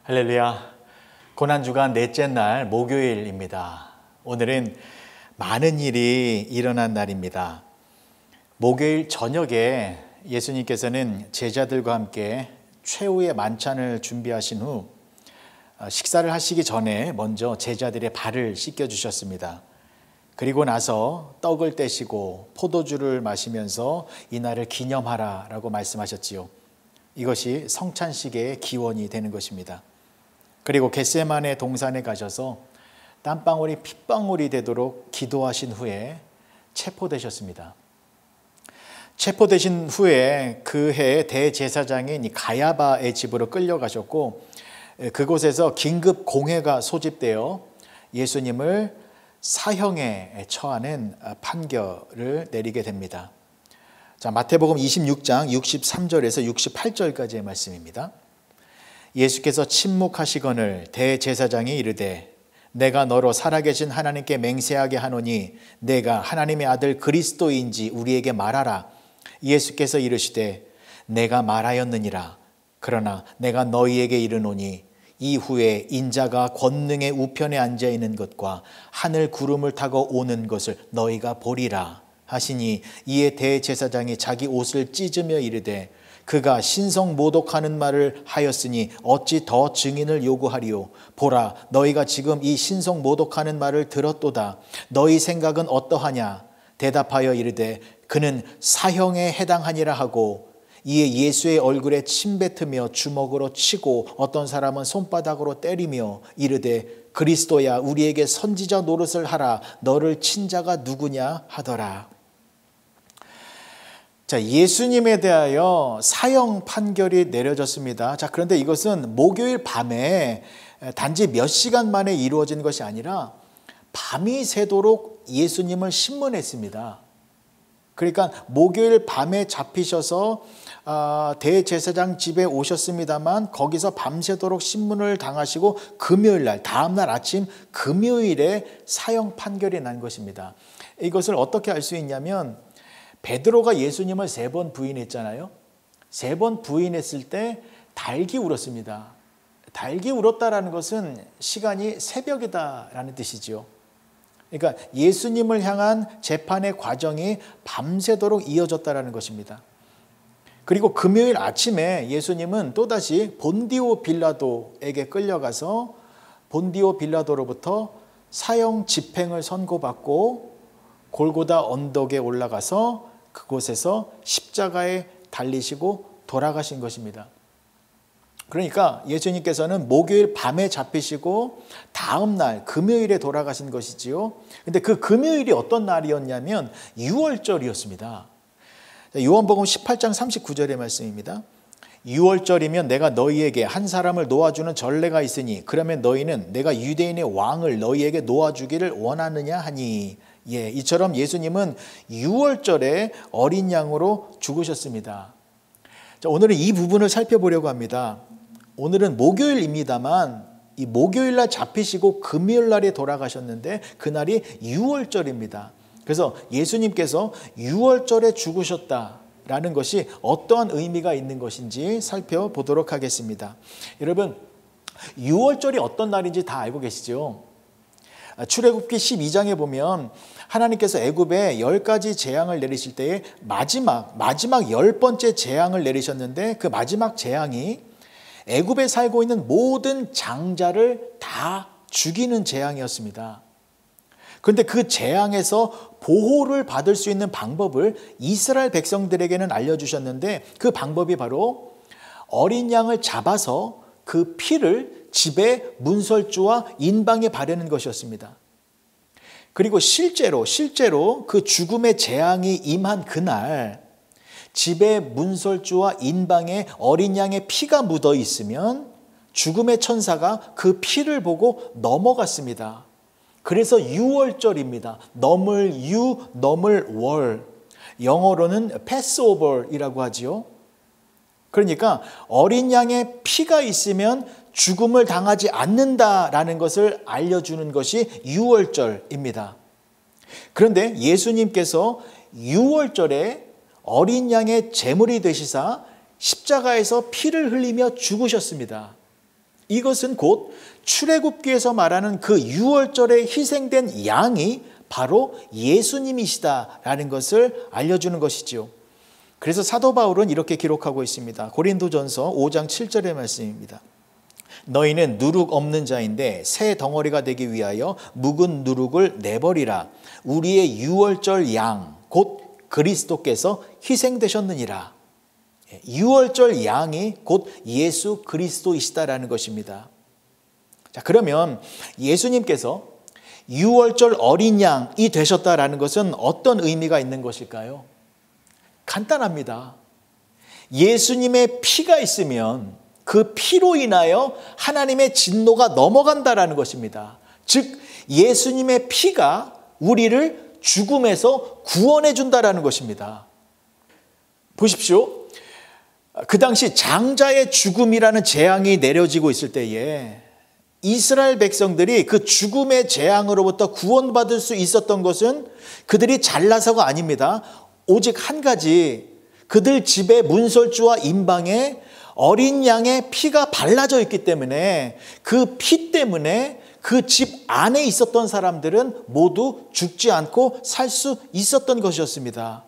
할렐루야. 고난주간 넷째 날 목요일입니다. 오늘은 많은 일이 일어난 날입니다. 목요일 저녁에 예수님께서는 제자들과 함께 최후의 만찬을 준비하신 후 식사를 하시기 전에 먼저 제자들의 발을 씻겨주셨습니다. 그리고 나서 떡을 떼시고 포도주를 마시면서 이날을 기념하라라고 말씀하셨지요. 이것이 성찬식의 기원이 되는 것입니다. 그리고 겟세마네 동산에 가셔서 땀방울이 핏방울이 되도록 기도하신 후에 체포되셨습니다. 체포되신 후에 그 해의 대제사장인 가야바의 집으로 끌려가셨고 그곳에서 긴급 공회가 소집되어 예수님을 사형에 처하는 판결을 내리게 됩니다. 자, 마태복음 26장 63절에서 68절까지의 말씀입니다. 예수께서 침묵하시거늘 대제사장이 이르되 내가 너로 살아계신 하나님께 맹세하게 하노니 내가 하나님의 아들 그리스도인지 우리에게 말하라. 예수께서 이르시되 내가 말하였느니라. 그러나 내가 너희에게 이르노니 이후에 인자가 권능의 우편에 앉아 있는 것과 하늘 구름을 타고 오는 것을 너희가 보리라 하시니 이에 대제사장이 자기 옷을 찢으며 이르되 그가 신성 모독하는 말을 하였으니 어찌 더 증인을 요구하리요. 보라, 너희가 지금 이 신성 모독하는 말을 들었도다. 너희 생각은 어떠하냐? 대답하여 이르되 그는 사형에 해당하니라 하고 이에 예수의 얼굴에 침 뱉으며 주먹으로 치고 어떤 사람은 손바닥으로 때리며 이르되 그리스도야 우리에게 선지자 노릇을 하라. 너를 친 자가 누구냐 하더라. 자, 예수님에 대하여 사형 판결이 내려졌습니다. 자, 그런데 이것은 목요일 밤에 단지 몇 시간 만에 이루어진 것이 아니라 밤이 새도록 예수님을 신문했습니다. 그러니까 목요일 밤에 잡히셔서 대제사장 집에 오셨습니다만 거기서 밤새도록 신문을 당하시고 금요일 날, 다음 날 아침 금요일에 사형 판결이 난 것입니다. 이것을 어떻게 알 수 있냐면 베드로가 예수님을 3번 부인했잖아요. 3번 부인했을 때 달기 울었습니다. 달기 울었다라는 것은 시간이 새벽이다라는 뜻이죠. 그러니까 예수님을 향한 재판의 과정이 밤새도록 이어졌다라는 것입니다. 그리고 금요일 아침에 예수님은 또다시 본디오 빌라도에게 끌려가서 본디오 빌라도로부터 사형 집행을 선고받고 골고다 언덕에 올라가서 그곳에서 십자가에 달리시고 돌아가신 것입니다. 그러니까 예수님께서는 목요일 밤에 잡히시고 다음 날 금요일에 돌아가신 것이지요. 근데 그 금요일이 어떤 날이었냐면 6월절이었습니다. 요한복음 18장 39절의 말씀입니다. 6월절이면 내가 너희에게 한 사람을 놓아주는 전례가 있으니 그러면 너희는 내가 유대인의 왕을 너희에게 놓아주기를 원하느냐 하니 이처럼 예수님은 6월절에 어린 양으로 죽으셨습니다. 자, 오늘은 이 부분을 살펴보려고 합니다. 오늘은 목요일입니다만 이 목요일 날 잡히시고 금요일 날에 돌아가셨는데 그날이 6월절입니다. 그래서 예수님께서 6월절에 죽으셨다라는 것이 어떠한 의미가 있는 것인지 살펴보도록 하겠습니다. 여러분, 6월절이 어떤 날인지 다 알고 계시죠? 출애굽기 12장에 보면 하나님께서 애굽에 10가지 재앙을 내리실 때에 마지막 10번째 재앙을 내리셨는데 그 마지막 재앙이 애굽에 살고 있는 모든 장자를 다 죽이는 재앙이었습니다. 그런데 그 재앙에서 보호를 받을 수 있는 방법을 이스라엘 백성들에게는 알려주셨는데 그 방법이 바로 어린 양을 잡아서 그 피를 집에 문설주와 인방에 바르는 것이었습니다. 그리고 실제로 그 죽음의 재앙이 임한 그날 집에 문설주와 인방에 어린 양의 피가 묻어 있으면 죽음의 천사가 그 피를 보고 넘어갔습니다. 그래서 6월절입니다. 넘을 월. 영어로는 패스오버이라고 하지요. 그러니까 어린 양의 피가 있으면 죽음을 당하지 않는다라는 것을 알려주는 것이 6월절입니다. 그런데 예수님께서 6월절에 어린 양의 제물이 되시사 십자가에서 피를 흘리며 죽으셨습니다. 이것은 곧 출애굽기에서 말하는 그 유월절에 희생된 양이 바로 예수님이시다라는 것을 알려주는 것이죠. 그래서 사도 바울은 이렇게 기록하고 있습니다. 고린도전서 5장 7절의 말씀입니다. 너희는 누룩 없는 자인데 새 덩어리가 되기 위하여 묵은 누룩을 내버리라. 우리의 유월절 양 곧 그리스도께서 희생되셨느니라. 유월절 양이 곧 예수 그리스도이시다라는 것입니다. 자, 그러면 예수님께서 유월절 어린 양이 되셨다라는 것은 어떤 의미가 있는 것일까요? 간단합니다. 예수님의 피가 있으면 그 피로 인하여 하나님의 진노가 넘어간다라는 것입니다. 즉 예수님의 피가 우리를 죽음에서 구원해 준다라는 것입니다. 보십시오. 그 당시 장자의 죽음이라는 재앙이 내려지고 있을 때에 이스라엘 백성들이 그 죽음의 재앙으로부터 구원받을 수 있었던 것은 그들이 잘나서가 아닙니다. 오직 한 가지, 그들 집의 문설주와 임방에 어린 양의 피가 발라져 있기 때문에 그 피 때문에 그 집 안에 있었던 사람들은 모두 죽지 않고 살 수 있었던 것이었습니다.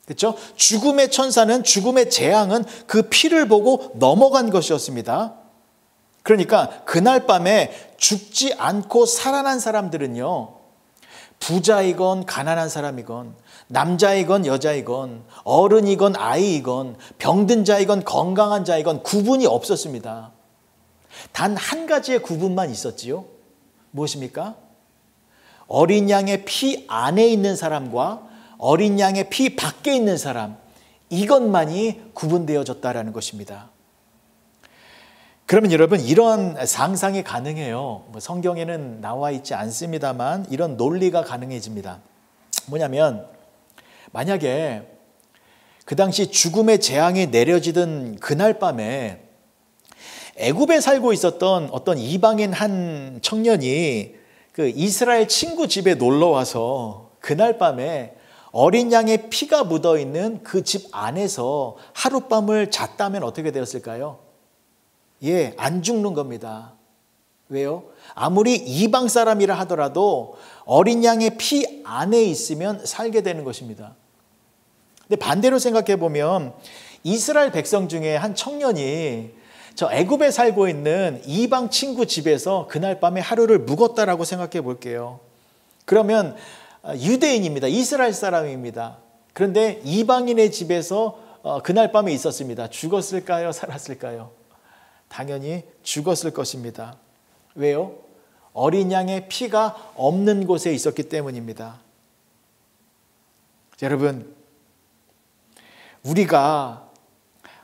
그렇죠? 죽음의 천사는, 죽음의 재앙은 그 피를 보고 넘어간 것이었습니다. 그러니까 그날 밤에 죽지 않고 살아난 사람들은요, 부자이건 가난한 사람이건 남자이건 여자이건 어른이건 아이이건 병든 자이건 건강한 자이건 구분이 없었습니다. 단 한 가지의 구분만 있었지요. 무엇입니까? 어린 양의 피 안에 있는 사람과 어린 양의 피 밖에 있는 사람, 이것만이 구분되어졌다라는 것입니다. 그러면 여러분, 이런 상상이 가능해요. 성경에는 나와 있지 않습니다만 이런 논리가 가능해집니다. 뭐냐면 만약에 그 당시 죽음의 재앙이 내려지던 그날 밤에 애굽에 살고 있었던 어떤 이방인 한 청년이 그 이스라엘 친구 집에 놀러 와서 그날 밤에 어린 양의 피가 묻어 있는 그 집 안에서 하룻밤을 잤다면 어떻게 되었을까요? 예, 안 죽는 겁니다. 왜요? 아무리 이방 사람이라 하더라도 어린 양의 피 안에 있으면 살게 되는 것입니다. 근데 반대로 생각해 보면 이스라엘 백성 중에 한 청년이 저 애굽에 살고 있는 이방 친구 집에서 그날 밤에 하루를 묵었다라고 생각해 볼게요. 그러면 유대인입니다. 이스라엘 사람입니다. 그런데 이방인의 집에서 그날 밤에 있었습니다. 죽었을까요? 살았을까요? 당연히 죽었을 것입니다. 왜요? 어린 양의 피가 없는 곳에 있었기 때문입니다. 여러분, 우리가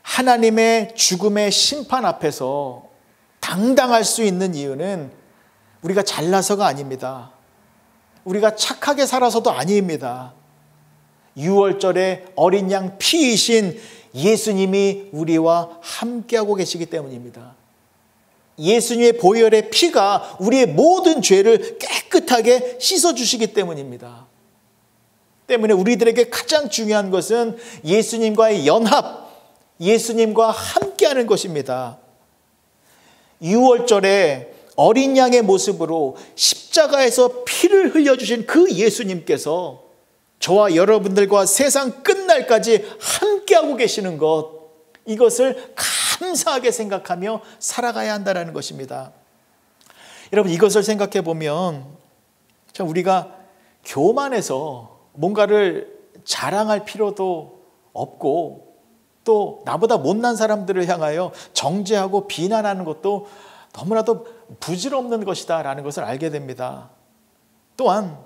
하나님의 죽음의 심판 앞에서 당당할 수 있는 이유는 우리가 잘나서가 아닙니다. 우리가 착하게 살아서도 아닙니다. 유월절에 어린 양 피이신 예수님이 우리와 함께하고 계시기 때문입니다. 예수님의 보혈의 피가 우리의 모든 죄를 깨끗하게 씻어주시기 때문입니다. 때문에 우리들에게 가장 중요한 것은 예수님과의 연합, 예수님과 함께하는 것입니다. 유월절에 어린 양의 모습으로 십자가에서 피를 흘려주신 그 예수님께서 저와 여러분들과 세상 끝날까지 함께하고 계시는 것, 이것을 감사하게 생각하며 살아가야 한다는 것입니다. 여러분, 이것을 생각해 보면 우리가 교만해서 뭔가를 자랑할 필요도 없고, 또 나보다 못난 사람들을 향하여 정죄하고 비난하는 것도 너무나도 부질없는 것이다 라는 것을 알게 됩니다. 또한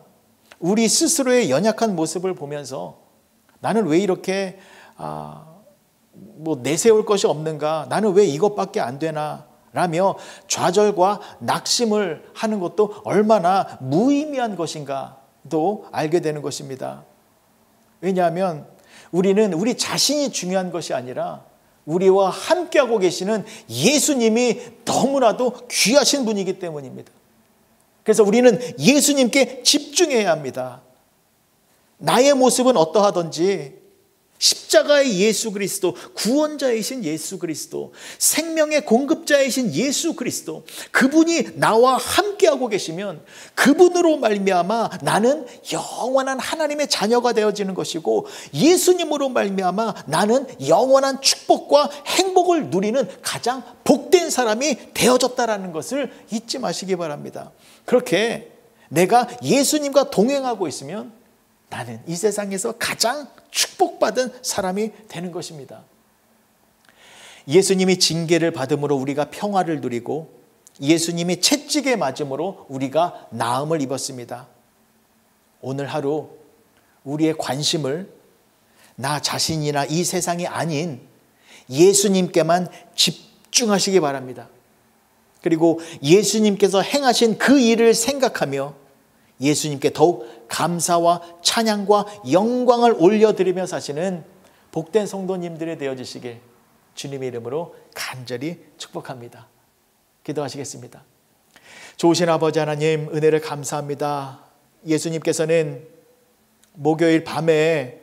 우리 스스로의 연약한 모습을 보면서 나는 왜 이렇게 내세울 것이 없는가, 나는 왜 이것밖에 안 되나 라며 좌절과 낙심을 하는 것도 얼마나 무의미한 것인가도 알게 되는 것입니다. 왜냐하면 우리는 우리 자신이 중요한 것이 아니라 우리와 함께하고 계시는 예수님이 너무나도 귀하신 분이기 때문입니다. 그래서 우리는 예수님께 집중해야 합니다. 나의 모습은 어떠하든지 십자가의 예수 그리스도, 구원자이신 예수 그리스도, 생명의 공급자이신 예수 그리스도, 그분이 나와 함께하고 계시면 그분으로 말미암아 나는 영원한 하나님의 자녀가 되어지는 것이고, 예수님으로 말미암아 나는 영원한 축복과 행복을 누리는 가장 복된 사람이 되어졌다라는 것을 잊지 마시기 바랍니다. 그렇게 내가 예수님과 동행하고 있으면 나는 이 세상에서 가장 축복받은 사람이 되는 것입니다. 예수님이 징계를 받음으로 우리가 평화를 누리고, 예수님이 채찍에 맞음으로 우리가 나음을 입었습니다. 오늘 하루 우리의 관심을 나 자신이나 이 세상이 아닌 예수님께만 집중하시기 바랍니다. 그리고 예수님께서 행하신 그 일을 생각하며 예수님께 더욱 감사와 찬양과 영광을 올려드리며 사시는 복된 성도님들이 되어주시길 주님의 이름으로 간절히 축복합니다. 기도하시겠습니다. 좋으신 아버지 하나님, 은혜를 감사합니다. 예수님께서는 목요일 밤에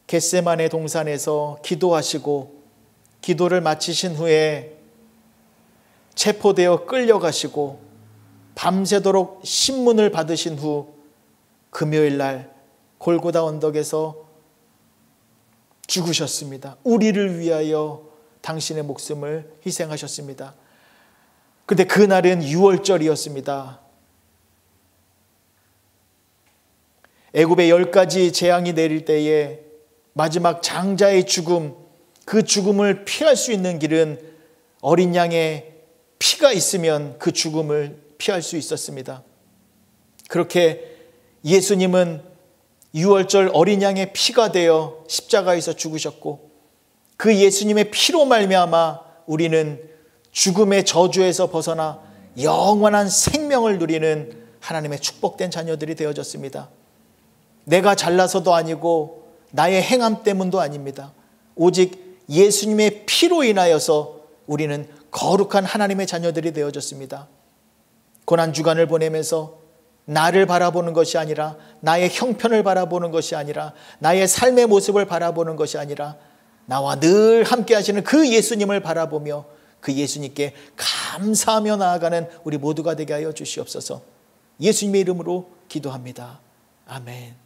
겟세마네 동산에서 기도하시고, 기도를 마치신 후에 체포되어 끌려가시고 밤새도록 신문을 받으신 후 금요일 날 골고다 언덕에서 죽으셨습니다. 우리를 위하여 당신의 목숨을 희생하셨습니다. 그런데 그날은 6월절이었습니다. 애굽에 10가지 재앙이 내릴 때에 마지막 장자의 죽음, 그 죽음을 피할 수 있는 길은 어린 양의 피가 있으면 그 죽음을 피할 수 있었습니다. 그렇게 예수님은 6월절 어린 양의 피가 되어 십자가에서 죽으셨고, 그 예수님의 피로 말미암아 우리는 죽음의 저주에서 벗어나 영원한 생명을 누리는 하나님의 축복된 자녀들이 되어졌습니다. 내가 잘나서도 아니고 나의 행함 때문도 아닙니다. 오직 예수님의 피로 인하여서 우리는 거룩한 하나님의 자녀들이 되어졌습니다. 고난주간을 보내면서 나를 바라보는 것이 아니라, 나의 형편을 바라보는 것이 아니라, 나의 삶의 모습을 바라보는 것이 아니라 나와 늘 함께 하시는 그 예수님을 바라보며 그 예수님께 감사하며 나아가는 우리 모두가 되게 하여 주시옵소서. 예수님의 이름으로 기도합니다. 아멘.